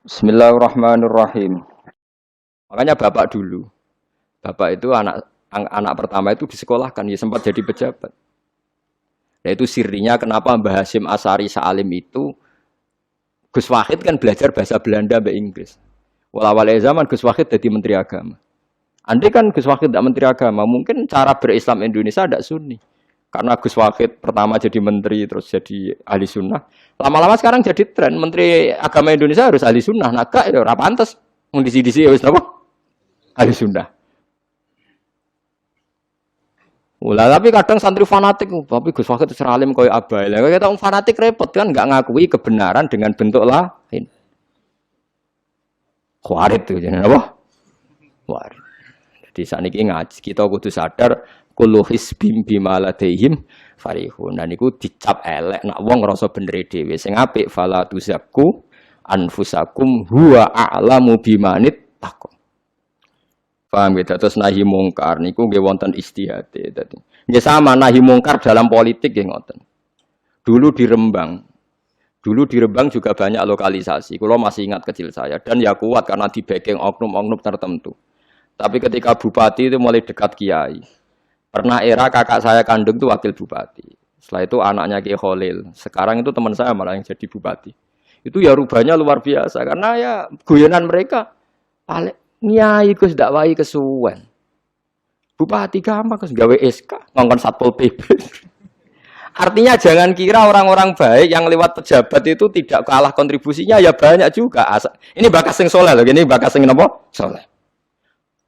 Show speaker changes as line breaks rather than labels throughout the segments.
Bismillahirrahmanirrahim. Makanya bapak dulu, bapak itu anak pertama itu disekolahkan, ya sempat jadi pejabat. Nah itu sirinya kenapa Mbah Hasyim Asy'ari Salim itu Gus Wahid kan belajar bahasa Belanda mbak Inggris. Awal zaman Gus Wahid jadi Menteri Agama. Andai kan Gus Wahid tidak Menteri Agama, mungkin cara berislam Indonesia tidak Sunni. Karena Gus Wahid pertama jadi menteri terus jadi ahli sunnah. Lama-lama sekarang jadi tren Menteri Agama Indonesia harus ahli sunnah. Nah kak itu ora pantes. Wong disi-disi ya wis napa? Ahli sunnah. Ulah tapi kadang santri fanatik, tapi Gus Wahid seralim koyo abai. Lah kita fanatik repot kan enggak ngakui kebenaran dengan bentuk lain. Khawarit itu jenenge apa? Khawarit. Jadi sakniki ngaji kita kudu sadar kullu hisbim bima ladaihim farihun. Dan niku dicap elek nak wong ngrasa bener dhewe. Sing apik fala tuzakku anfusakum huwa a'lamu bimanit taqwa. Paham ya? Terus nahi mungkar niku nggih wonten istihate dadi. Nggih sama nahi mungkar dalam politik nggih ngoten. Dulu di Rembang juga banyak lokalisasi. Kalau masih ingat kecil saya dan ya kuat karena di backing oknum-oknum tertentu. Tapi ketika bupati itu mulai dekat kiai. Pernah era kakak saya kandung itu wakil bupati. Setelah itu anaknya Kiai Khalil. Sekarang itu teman saya malah yang jadi bupati. Itu ya rubahnya luar biasa karena ya guyonan mereka paling nyai Gus ndak wae kesuwen. Bupati gampang Gus gawe SK ngongkon Satpol PP. Artinya jangan kira orang-orang baik yang lewat pejabat itu tidak kalah kontribusinya ya banyak juga. Ini bakas sing soleh loh, ini bakas sing napa? Soleh.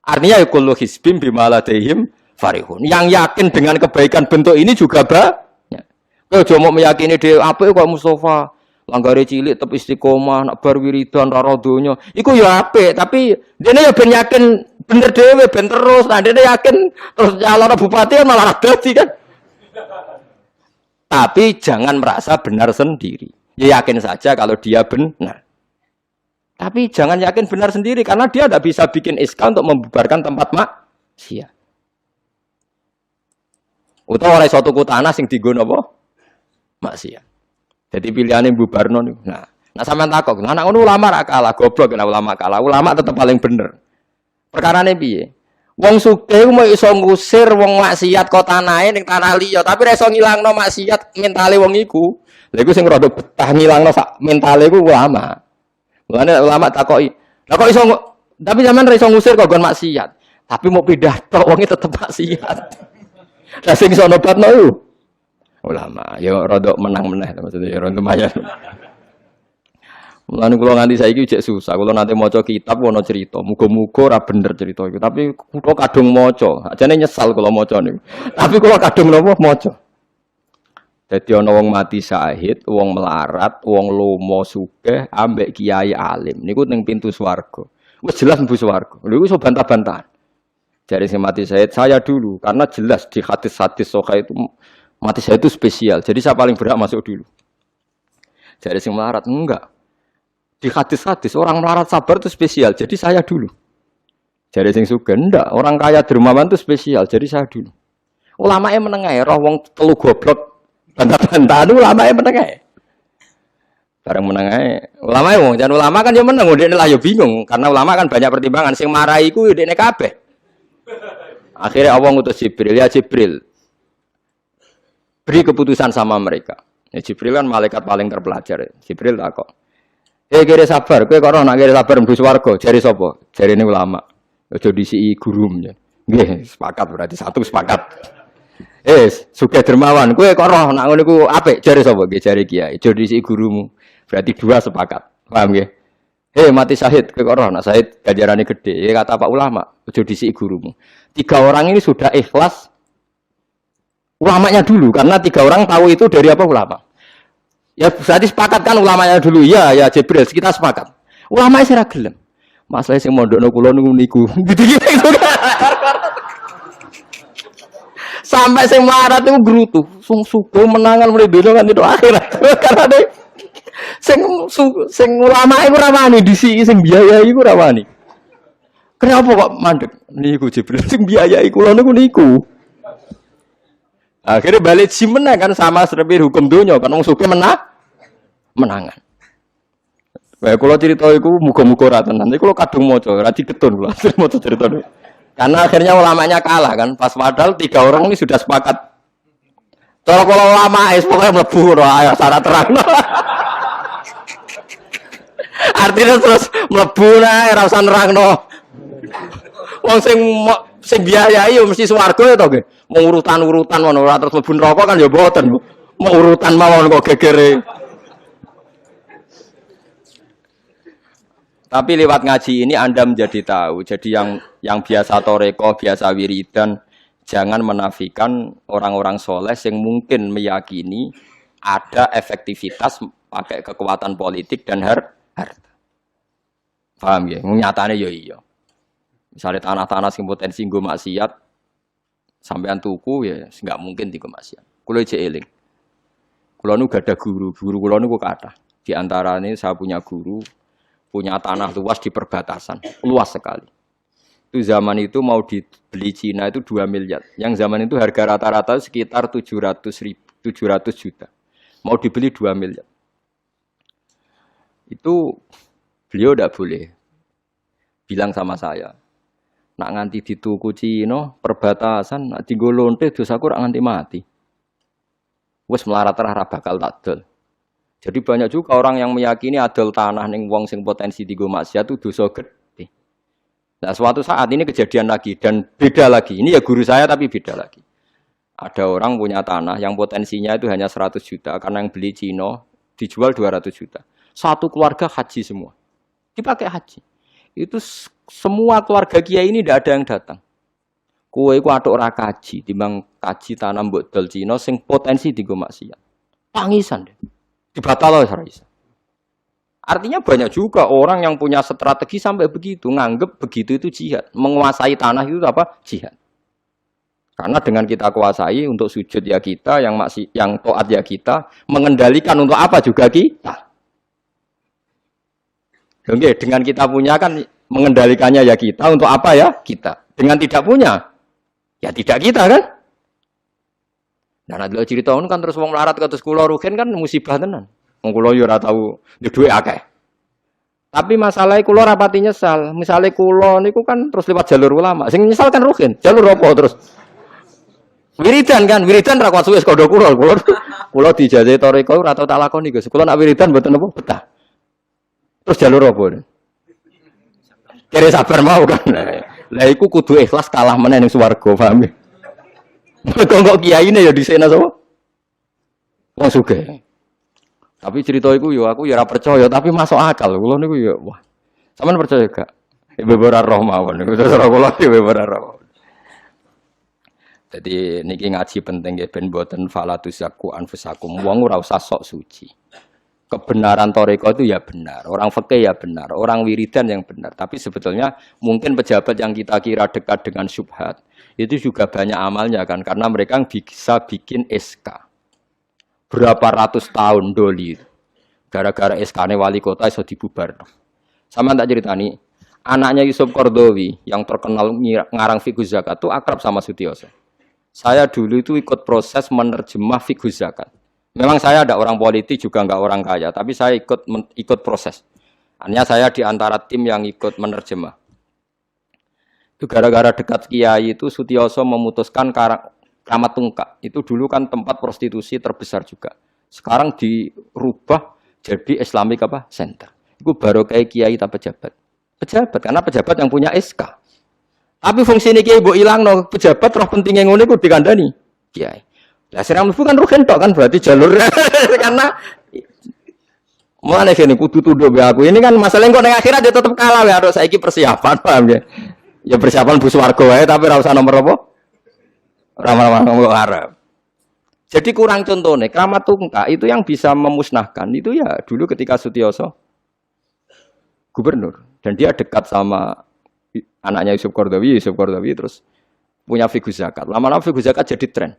Artinya kullu hisbim bima ladaihim farihun. Yang yakin dengan kebaikan bentuk ini juga banyak. Kowe aja mau meyakini dhewe apik kok Mustofa. Langgare cilik tetep istiqomah, nak bar wiridan ra donya. Iku ya apik, tapi dene ya ben yakin bener dhewe ben terus. Nah dene yakin terus calon bupati malah dadi kan. Tapi jangan merasa benar sendiri. Ya yakin saja kalau dia benar. Tapi jangan yakin benar sendiri karena dia tidak bisa bikin SK untuk membubarkan tempat maksiat. Utawa ora iso tuku tanah sing dienggo napa? Maksiat. Jadi pilihannya bubarno niku. Nah sampean takok, anak ngono ulama ra kalah, goblok nek ulama kalah. Ulama tetap paling bener. Perkarane piye? Wong sugih mau iso ngusir wong maksiat kok tanahe ning tanah liya, tapi ora iso ngilangno maksiat mentale wong iku. Lha iku sing rada betah ngilangno sak mentale iku ulama. Mulane ulama takoki, "Lah kok iso tapi sampean ora iso ngusir kok gon maksiat, tapi mau pindah tok wonge tetep maksiat." Lah sing iso nobatno iku ulama. Ya rada menang-meneh maksudnya ya rada lumayan. Mulane kula nganti saiki jek susah. Kula nate maca kitab ana cerita, muga-muga ora bener cerita iku. Tapi kula kadung maca. Ajane nyesal kula maca niku. Tapi kula kadung napa maca. Dadi ana wong mati syahid, wong melarat, wong lomo sugih ambek kiai alim. Niku ning pintu swarga. Wis jelas mlebu swarga. Lha iku iso bantah-bantah. Jare sing mati syahid saya dulu karena jelas di hadis-hadis sahih itu mati syahid itu spesial. Jadi saya paling berhak masuk dulu. Jare sing melarat enggak. Di hadis-hadis orang melarat sabar itu spesial, jadi saya dulu. Jadi sing sugih ndak, orang kaya dermawan itu spesial, jadi saya dulu. Ulama yang menengah, roh wong telu goblok bantah-bantahan ulama yang menengah. Bareng menengah, ulama yang jangan ulama kan dia meneng, dia lah yo bingung karena ulama kan banyak pertimbangan. Sing marai iku dekne kabeh. Akhirnya Allah ngutus Jibril, ya Jibril, beri keputusan sama mereka. Ya, Jibril kan malaikat paling terpelajar. Jibril takok. Kira sabar, kowe kok ora nak kira sabar mlebu swarga, jare sapa? Jarine ulama. Aja disiki gurunya. Nggih, sepakat berarti satu sepakat. Sugih dermawan, kowe kok ora nak ngono iku apik, jare sapa? Nggih, jare kiai. Aja disiki gurumu. Berarti dua sepakat. Paham nggih? Mati syahid, kowe kok ora nak syahid ganjarane gede. Kata Pak ulama, aja disiki gurumu. Tiga orang ini sudah ikhlas ulamanya dulu karena tiga orang tahu itu dari apa ulama. Ya berarti sepakat kan ulamanya dulu. Ya Jibril, kita sepakat. Ulamanya sira gelem. Masalah sing mondokno kula niku. Gitu-gitu kan. Sampai sing melarat itu gerutu. Sugih menangan mulai donya kan itu akhirat. Karena deh sing ulama iku ora wani disiki sing biayai iku ora wani. Kenapa kok mandek? Niku Jibril sing biayai kula niku. Akhirnya balik menang kan sama seperti hukum dunia kan wong sugih menangan. Wah, kalau cerita itu muga-muga ora tenan. Nanti kalau kadung maca, ora diketun kula. Maca cerita itu. Karena akhirnya ulamanya kalah kan. Pas padahal 3 orang ini sudah sepakat. Kalau ulama pokoknya mlebu ora syarat terang. Artinya terus mlebu nah ora usah nerangno. Wong sing biayai yo mesti swarga ya to nggih. Mau urutan-urutan ngono ora terus mlebu neraka kan ya mboten. Mau urutan mawon kok gegere. Tapi lewat ngaji ini Anda menjadi tahu. Jadi yang biasa toreko, biasa wiridan, jangan menafikan orang-orang soleh yang mungkin meyakini ada efektivitas pakai kekuatan politik dan harta. Paham ya? Nyatanya ya iya. Misalnya tanah-tanah yang potensi nggo maksiat, sampean tuku ya nggak mungkin digo maksiat. Kulo aja eling. Kulo nu gak ada guru kulo nu kathah. Di antaranya saya punya guru, punya tanah luas di perbatasan, luas sekali. Itu zaman itu mau dibeli Cina itu 2 miliar. Yang zaman itu harga rata-rata sekitar 700 juta. Mau dibeli 2 miliar. Itu beliau tidak boleh bilang sama saya, nak nganti dituku Cina perbatasan, nak digo lonte dosaku rak nganti mati. Wes melarat ra bakal takdol. Jadi banyak juga orang yang meyakini adol tanah ning wong sing potensi digo maksiat itu dosa gede. Nah, suatu saat ini kejadian lagi dan beda lagi. Ini ya guru saya tapi beda lagi. Ada orang punya tanah yang potensinya itu hanya 100 juta karena yang beli Cina dijual 200 juta. Satu keluarga haji semua. Dipakai haji. Itu semua keluarga kiai ini tidak ada yang datang. Kowe iku atuk ora kaji, timbang kaji tanam mbok dol Cina sing potensi digo maksiat. Tangisan deh. Dibatal ora iso. Artinya banyak juga orang yang punya strategi sampai begitu, nganggep begitu itu jihad. Menguasai tanah itu apa? Jihad. Karena dengan kita kuasai untuk sujud ya kita, yang taat ya kita, mengendalikan untuk apa juga kita. Oke, dengan kita punya kan mengendalikannya ya kita, untuk apa ya kita. Dengan tidak punya, ya tidak kita kan. Nah, nanti cerita kan terus wong melarat kados kula rugen kan musibah tenan. Wong kula yo ora tau duwe akeh. Tapi masalahnya kula rapati nyesal. Misale kula niku kan terus lewat jalur ulama. Sing nyesal kan rugen. Jalur apa terus? Wiridan kan, wiridan ra kuat suwe kondo kula. Kula dijajahi toreko ora tau tak lakoni, Gus. Kula nak wiridan mboten apa betah. Terus jalur apa? Kira sabar mau kan. Lah iku kudu ikhlas kalah meneh ning swarga, paham ya? Kok kiyaine ya disena sapa? Wong sugih. Tapi cerita iku yo aku ya ora percaya, tapi masuk akal. Kula niku ya wah. Sampeyan percaya gak? Beberapa roh mawon niku terus kula beberapa roh. Jadi niki ngaji penting nggih ben boten falatuzaku anfusakum. Wong ora usah sok suci. Kebenaran toreko itu ya benar, orang fikih ya benar, orang wiridan yang benar. Tapi sebetulnya mungkin pejabat yang kita kira dekat dengan syubhat itu juga banyak amalnya kan, karena mereka bisa bikin SK berapa ratus tahun doli. Gara-gara SK-ne wali kota iso dibubar. Sama tak ceritani, anaknya Yusuf Qaradawi yang terkenal ngarang fiqh zakat itu akrab sama Sutioso. Saya dulu itu ikut proses menerjemah fiqh zakat. Memang saya ada orang politik juga enggak orang kaya, tapi saya ikut proses. Hanya saya di antara tim yang ikut menerjemah. Itu gara-gara dekat kiai itu Sutioso memutuskan Kramat Tungkak. Itu dulu kan tempat prostitusi terbesar juga. Sekarang dirubah jadi Islamic Center. Itu baru kayak kiai tak pejabat. Pejabat karena pejabat yang punya SK. Tapi fungsi ini kiai mbok ilangno, pejabat roh pentingnya ngono iku dikandani kiai. Lah serang mlebu kan rugen tok kan berarti jalur karena mulane kene kudu tunduk be aku. Ini kan masalah kok ning akhirat dia tetep kalah ya harus saiki persiapan paham ya. Ya persiapan bus warga wae tapi ora usah nomor apa? Ora nomor arep. Jadi kurang contohnya Kramat Tungkak itu yang bisa memusnahkan itu ya dulu ketika Sutioso gubernur dan dia dekat sama anaknya Yusuf Qaradawi terus punya fiqh zakat. Lama-lama fiqh zakat jadi tren.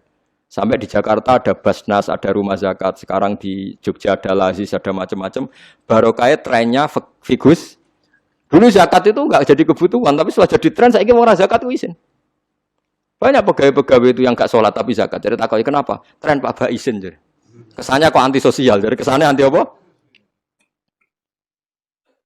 Sampai di Jakarta ada Basnas, ada rumah zakat. Sekarang di Jogja ada Lazis, ada macam-macam. Barokah trennya figus. Dulu zakat itu enggak jadi kebutuhan, tapi setelah jadi tren, saya ingin orang zakat itu izin. Banyak pegawai-pegawai itu yang enggak sholat tapi zakat. Jadi takutnya kenapa? Tren Pak Ba izin. Jadi. Kesannya kok antisosial, jadi kesannya anti apa?